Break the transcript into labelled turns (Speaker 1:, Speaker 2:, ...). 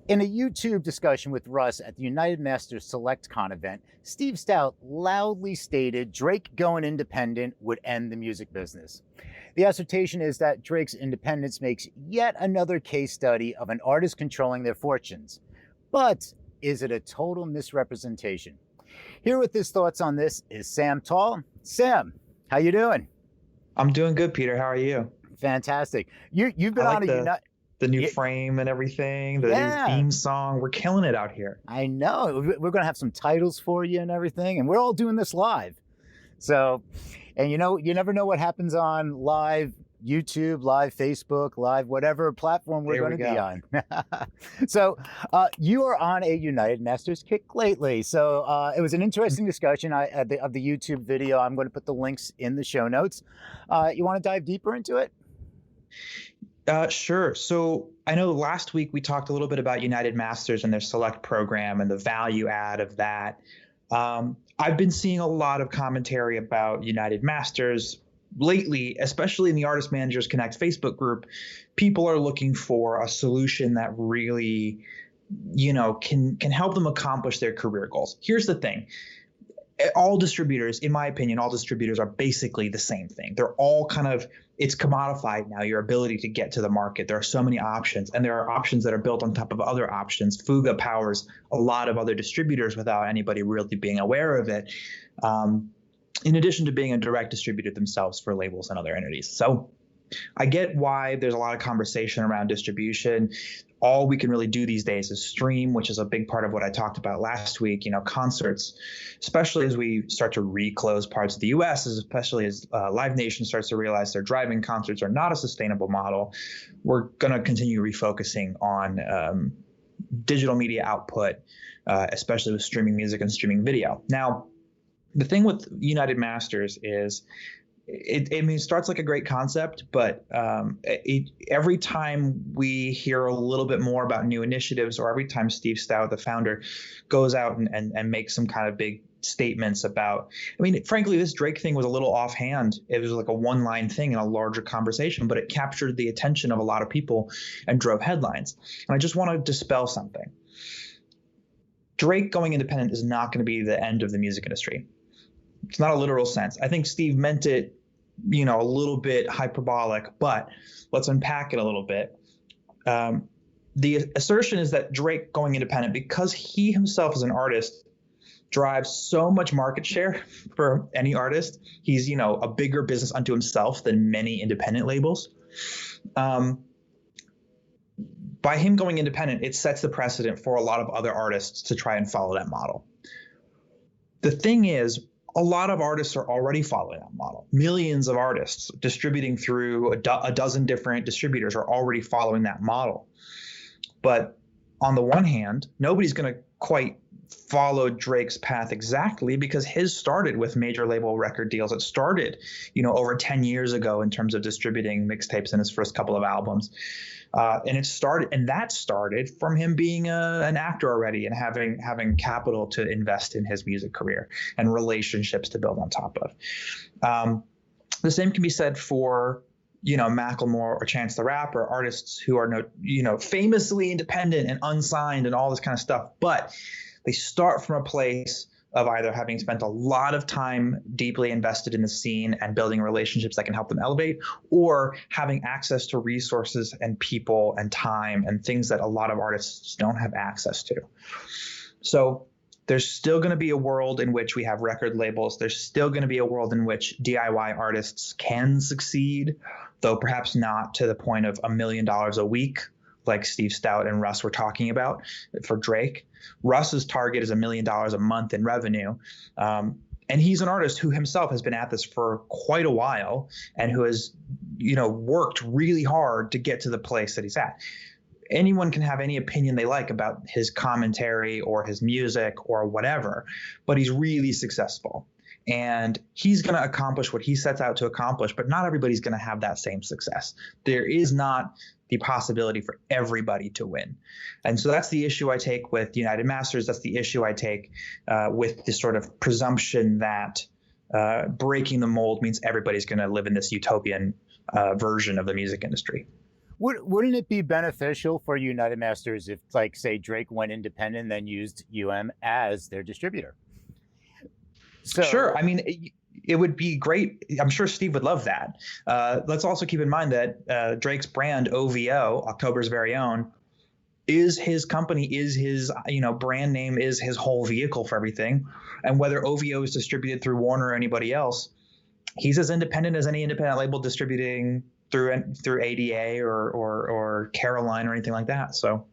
Speaker 1: In a YouTube discussion with Russ at the United Masters SelectCon event, Steve Stout loudly stated Drake going independent would end the music business. The assertion is that Drake's independence makes yet another case study of an artist controlling their fortunes. But is it a total misrepresentation? Here with his thoughts on this is Sam Tall. Sam, how you doing?
Speaker 2: I'm doing good, Peter. How are you?
Speaker 1: Fantastic. You've
Speaker 2: I
Speaker 1: been
Speaker 2: like
Speaker 1: on a
Speaker 2: the
Speaker 1: United.
Speaker 2: the new frame and everything, the new
Speaker 1: Yeah,
Speaker 2: theme song. We're killing it out here.
Speaker 1: I know. We're going to have some titles for you and everything, and we're all doing this live. So, and you never know what happens on live YouTube, live Facebook, live whatever platform we're
Speaker 2: There
Speaker 1: going
Speaker 2: we
Speaker 1: to be
Speaker 2: go.
Speaker 1: on. So, you are on a United Masters kick lately. So, it was an interesting discussion of the YouTube video. I'm going to put the links in the show notes. You want to dive deeper into it?
Speaker 2: Sure. So I know last week we talked a little bit about United Masters and their Select program and the value add of that. I've been seeing a lot of commentary about United Masters lately, especially in the Artist Managers Connect Facebook group. People are looking for a solution that really, can help them accomplish their career goals. Here's the thing. All distributors, in my opinion, all distributors are basically the same thing. They're all it's commodified now, your ability to get to the market. There are so many options, and there are options that are built on top of other options. Fuga powers a lot of other distributors without anybody really being aware of it, in addition to being a direct distributor themselves for labels and other entities. So I get why there's a lot of conversation around distribution. All we can really do these days is stream, which is a big part of what I talked about last week. Concerts, especially as we start to reclose parts of the U.S., especially as Live Nation starts to realize their driving concerts are not a sustainable model. We're going to continue refocusing on digital media output, especially with streaming music and streaming video. Now, the thing with United Masters is it starts like a great concept, but every time we hear a little bit more about new initiatives, or every time Steve Stout, the founder, goes out and makes some kind of big statements about, frankly, this Drake thing was a little offhand. It was like a one-line thing in a larger conversation, but it captured the attention of a lot of people and drove headlines. And I just want to dispel something. Drake going independent is not going to be the end of the music industry. It's not a literal sense. I think Steve meant it, a little bit hyperbolic, but let's unpack it a little bit. The assertion is that Drake going independent, because he himself as an artist drives so much market share for any artist. He's, a bigger business unto himself than many independent labels. By him going independent, it sets the precedent for a lot of other artists to try and follow that model. The thing is, a lot of artists are already following that model. Millions of artists distributing through a dozen different distributors are already following that model. But on the one hand, nobody's going to quite follow Drake's path exactly, because his started with major label record deals. It started, over 10 years ago in terms of distributing mixtapes in his first couple of albums. And that started from him being an actor already and having capital to invest in his music career and relationships to build on top of. The same can be said for, Macklemore or Chance the Rapper, artists who are famously independent and unsigned and all this kind of stuff, but they start from a place of either having spent a lot of time deeply invested in the scene and building relationships that can help them elevate, or having access to resources and people and time and things that a lot of artists don't have access to. So there's still going to be a world in which we have record labels. There's still going to be a world in which DIY artists can succeed, though perhaps not to the point of $1 million a week, like Steve Stout and Russ were talking about for Drake. Russ's target is $1 million a month in revenue. And he's an artist who himself has been at this for quite a while and who has, worked really hard to get to the place that he's at. Anyone can have any opinion they like about his commentary or his music or whatever, but he's really successful. And he's going to accomplish what he sets out to accomplish, but not everybody's going to have that same success. There is not the possibility for everybody to win. And so that's the issue I take with United Masters. That's the issue I take with this sort of presumption that breaking the mold means everybody's going to live in this utopian version of the music industry.
Speaker 1: Wouldn't it be beneficial for United Masters if, like, say, Drake went independent and then used as their distributor?
Speaker 2: Sure.
Speaker 1: So
Speaker 2: I mean, it would be great. I'm sure Steve would love that. Let's also keep in mind that Drake's brand, OVO, October's very own, is his company, is his brand name, is his whole vehicle for everything. And whether OVO is distributed through Warner or anybody else, he's as independent as any independent label distributing through ADA or Caroline or anything like that. So